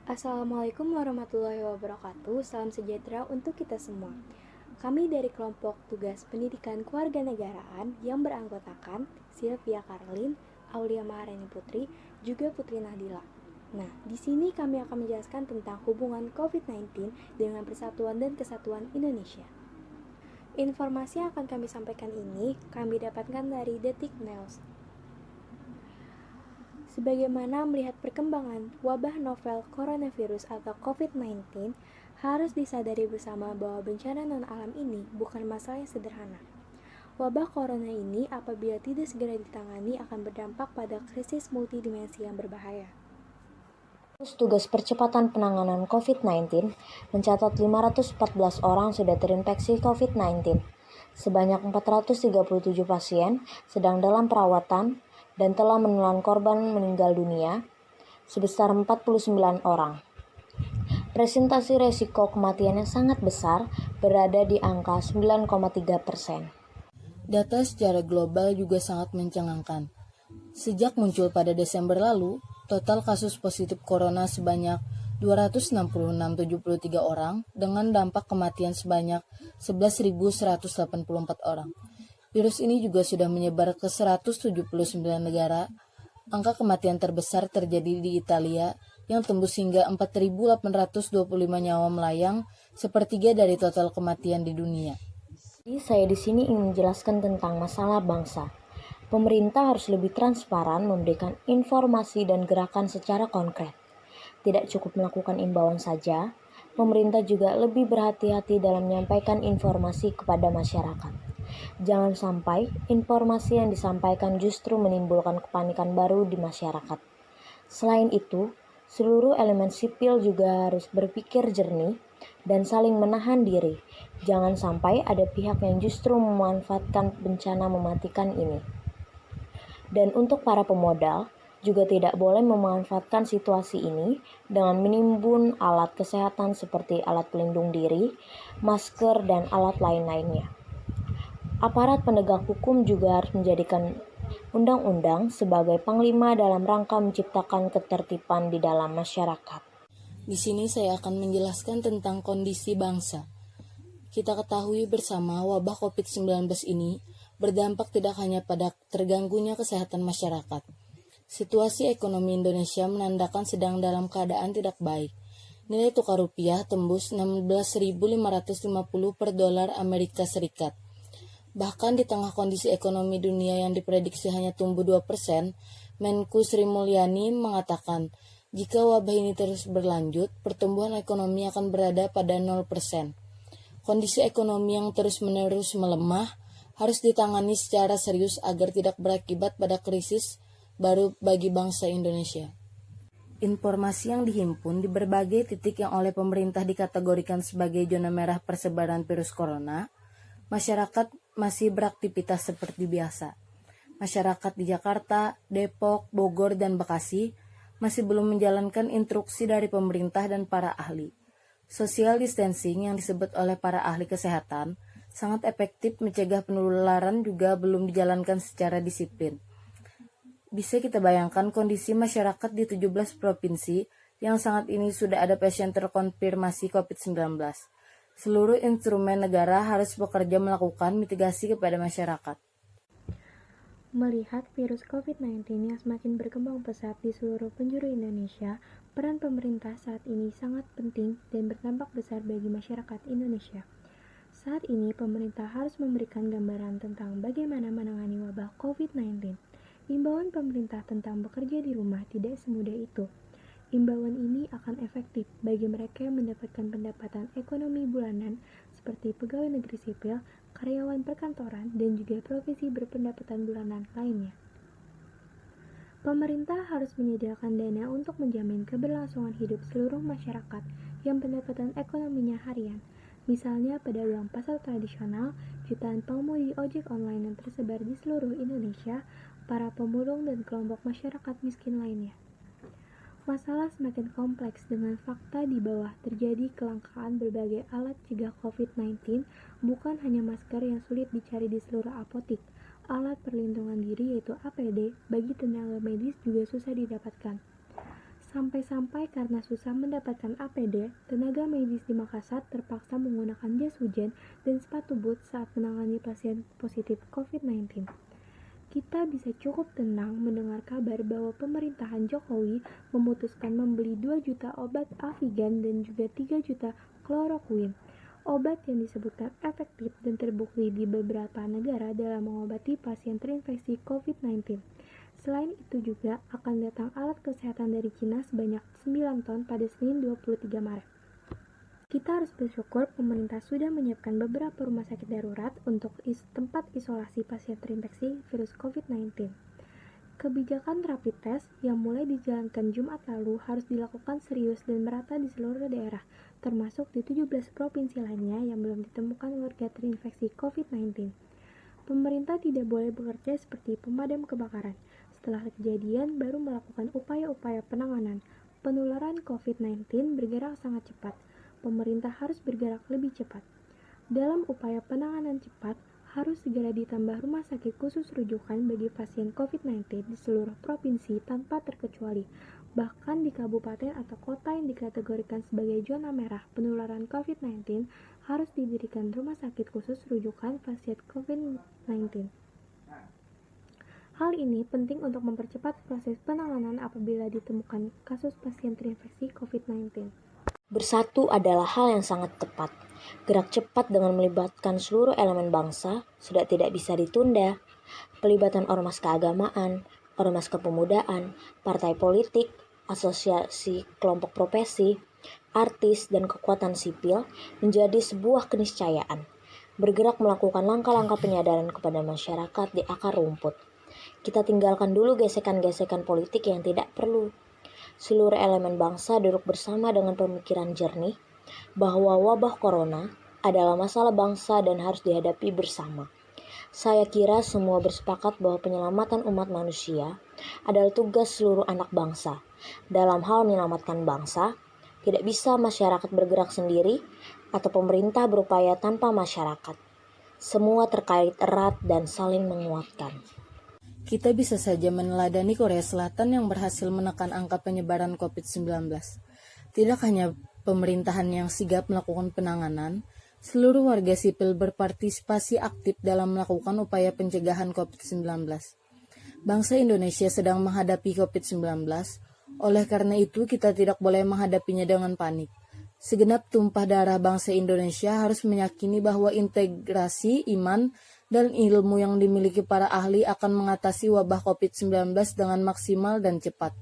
Assalamualaikum warahmatullahi wabarakatuh. Salam sejahtera untuk kita semua. Kami dari kelompok tugas pendidikan kewarganegaraan yang beranggotakan Sylvia Karlin, Aulia Maharani Putri, juga Putri Nahdila. Nah, di sini kami akan menjelaskan tentang hubungan COVID-19 dengan Persatuan dan Kesatuan Indonesia. Informasi yang akan kami sampaikan ini kami dapatkan dari Detik News. Sebagaimana melihat perkembangan wabah novel coronavirus atau COVID-19, harus disadari bersama bahwa bencana non-alam ini bukan masalah yang sederhana. Wabah corona ini apabila tidak segera ditangani akan berdampak pada krisis multidimensi yang berbahaya. Tugas percepatan penanganan COVID-19 mencatat 514 orang sudah terinfeksi COVID-19. Sebanyak 437 pasien sedang dalam perawatan dan telah menelan korban meninggal dunia sebesar 49 orang. Presentasi resiko kematiannya sangat besar, berada di angka 9,3%. Data secara global juga sangat mencengangkan. Sejak muncul pada Desember lalu, total kasus positif corona sebanyak 266.073 orang dengan dampak kematian sebanyak 11.184 orang. Virus ini juga sudah menyebar ke 179 negara. Angka kematian terbesar terjadi di Italia yang tembus hingga 4.825 nyawa melayang, sepertiga dari total kematian di dunia. Jadi saya di sini ingin menjelaskan tentang masalah bangsa. Pemerintah harus lebih transparan memberikan informasi dan gerakan secara konkret. Tidak cukup melakukan imbauan saja, pemerintah juga lebih berhati-hati dalam menyampaikan informasi kepada masyarakat. Jangan sampai informasi yang disampaikan justru menimbulkan kepanikan baru di masyarakat. Selain itu, seluruh elemen sipil juga harus berpikir jernih dan saling menahan diri. Jangan sampai ada pihak yang justru memanfaatkan bencana mematikan ini. Dan untuk para pemodal, juga tidak boleh memanfaatkan situasi ini dengan menimbun alat kesehatan seperti alat pelindung diri, masker, dan alat lain-lainnya. Aparat penegak hukum juga harus menjadikan undang-undang sebagai panglima dalam rangka menciptakan ketertiban di dalam masyarakat. Di sini saya akan menjelaskan tentang kondisi bangsa. Kita ketahui bersama wabah COVID-19 ini berdampak tidak hanya pada terganggunya kesehatan masyarakat. Situasi ekonomi Indonesia menandakan sedang dalam keadaan tidak baik. Nilai tukar rupiah tembus 16.550 per dolar Amerika Serikat. Bahkan di tengah kondisi ekonomi dunia yang diprediksi hanya tumbuh 2%, Menku Sri Mulyani mengatakan, jika wabah ini terus berlanjut, pertumbuhan ekonomi akan berada pada 0%. Kondisi ekonomi yang terus-menerus melemah harus ditangani secara serius agar tidak berakibat pada krisis baru bagi bangsa Indonesia. Informasi yang dihimpun di berbagai titik yang oleh pemerintah dikategorikan sebagai zona merah persebaran virus corona, masyarakat masih beraktivitas seperti biasa. Masyarakat di Jakarta, Depok, Bogor, dan Bekasi masih belum menjalankan instruksi dari pemerintah dan para ahli. Social distancing yang disebut oleh para ahli kesehatan sangat efektif mencegah penularan juga belum dijalankan secara disiplin. Bisa kita bayangkan kondisi masyarakat di 17 provinsi yang saat ini sudah ada pasien terkonfirmasi COVID-19. Seluruh instrumen negara harus bekerja melakukan mitigasi kepada masyarakat. Melihat virus COVID-19 yang semakin berkembang pesat di seluruh penjuru Indonesia, peran pemerintah saat ini sangat penting dan berdampak besar bagi masyarakat Indonesia. Saat ini, pemerintah harus memberikan gambaran tentang bagaimana menangani wabah COVID-19. Imbauan pemerintah tentang bekerja di rumah tidak semudah itu. Imbauan ini akan efektif bagi mereka yang mendapatkan pendapatan ekonomi bulanan seperti pegawai negeri sipil, karyawan perkantoran, dan juga profesi berpendapatan bulanan lainnya. Pemerintah harus menyediakan dana untuk menjamin keberlangsungan hidup seluruh masyarakat yang pendapatan ekonominya harian. Misalnya pedagang pasar tradisional, jutaan pengemudi ojek online yang tersebar di seluruh Indonesia, para pemulung, dan kelompok masyarakat miskin lainnya. Masalah semakin kompleks dengan fakta di bawah terjadi kelangkaan berbagai alat cegah COVID-19, bukan hanya masker yang sulit dicari di seluruh apotik. Alat perlindungan diri yaitu APD bagi tenaga medis juga susah didapatkan. Sampai-sampai karena susah mendapatkan APD, tenaga medis di Makassar terpaksa menggunakan jas hujan dan sepatu boot saat menangani pasien positif COVID-19. Kita bisa cukup tenang mendengar kabar bahwa pemerintahan Jokowi memutuskan membeli 2 juta obat Avigan dan juga 3 juta kloroquine. Obat yang disebutkan efektif dan terbukti di beberapa negara dalam mengobati pasien terinfeksi COVID-19. Selain itu juga akan datang alat kesehatan dari Cina sebanyak 9 ton pada Senin 23 Maret. Kita harus bersyukur pemerintah sudah menyiapkan beberapa rumah sakit darurat untuk tempat isolasi pasien terinfeksi virus COVID-19. Kebijakan rapid test yang mulai dijalankan Jumat lalu harus dilakukan serius dan merata di seluruh daerah, termasuk di 17 provinsi lainnya yang belum ditemukan warga terinfeksi COVID-19. Pemerintah tidak boleh bekerja seperti pemadam kebakaran. Setelah kejadian, baru melakukan upaya-upaya penanganan. Penularan COVID-19 bergerak sangat cepat. Pemerintah harus bergerak lebih cepat. Dalam upaya penanganan cepat, harus segera ditambah rumah sakit khusus rujukan bagi pasien COVID-19 di seluruh provinsi tanpa terkecuali. Bahkan di kabupaten atau kota yang dikategorikan sebagai zona merah penularan COVID-19, harus didirikan rumah sakit khusus rujukan pasien COVID-19. Hal ini penting untuk mempercepat proses penanganan apabila ditemukan kasus pasien terinfeksi COVID-19. Bersatu adalah hal yang sangat tepat. Gerak cepat dengan melibatkan seluruh elemen bangsa sudah tidak bisa ditunda. Pelibatan ormas keagamaan, ormas kepemudaan, partai politik, asosiasi kelompok profesi, artis, dan kekuatan sipil menjadi sebuah keniscayaan. Bergerak melakukan langkah-langkah penyadaran kepada masyarakat di akar rumput. Kita tinggalkan dulu gesekan-gesekan politik yang tidak perlu. Seluruh elemen bangsa duduk bersama dengan pemikiran jernih bahwa wabah corona adalah masalah bangsa dan harus dihadapi bersama. Saya kira semua bersepakat bahwa penyelamatan umat manusia adalah tugas seluruh anak bangsa. Dalam hal menyelamatkan bangsa, tidak bisa masyarakat bergerak sendiri atau pemerintah berupaya tanpa masyarakat. Semua terkait erat dan saling menguatkan. Kita bisa saja meneladani Korea Selatan yang berhasil menekan angka penyebaran COVID-19. Tidak hanya pemerintahan yang sigap melakukan penanganan, seluruh warga sipil berpartisipasi aktif dalam melakukan upaya pencegahan COVID-19. Bangsa Indonesia sedang menghadapi COVID-19, oleh karena itu kita tidak boleh menghadapinya dengan panik. Segenap tumpah darah bangsa Indonesia harus meyakini bahwa integrasi iman dan ilmu yang dimiliki para ahli akan mengatasi wabah COVID-19 dengan maksimal dan cepat.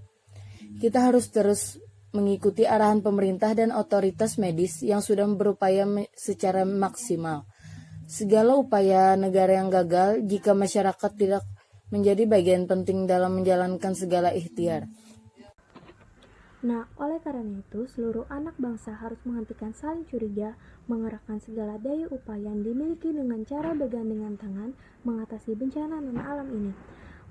Kita harus terus mengikuti arahan pemerintah dan otoritas medis yang sudah berupaya secara maksimal. Segala upaya negara yang gagal jika masyarakat tidak menjadi bagian penting dalam menjalankan segala ikhtiar. Nah, oleh karena itu, seluruh anak bangsa harus menghentikan saling curiga, mengerahkan segala daya upaya yang dimiliki dengan cara bergandengan tangan mengatasi bencana non-alam ini.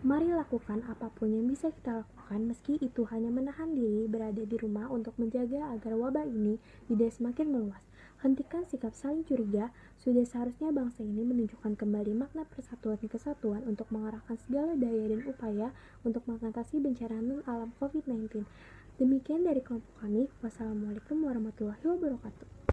Mari lakukan apapun yang bisa kita lakukan meski itu hanya menahan diri berada di rumah untuk menjaga agar wabah ini tidak semakin meluas. Hentikan sikap saling curiga, sudah seharusnya bangsa ini menunjukkan kembali makna persatuan dan kesatuan untuk mengarahkan segala daya dan upaya untuk mengatasi bencana non-alam COVID-19. Demikian dari kelompok kami. Wassalamualaikum warahmatullahi wabarakatuh.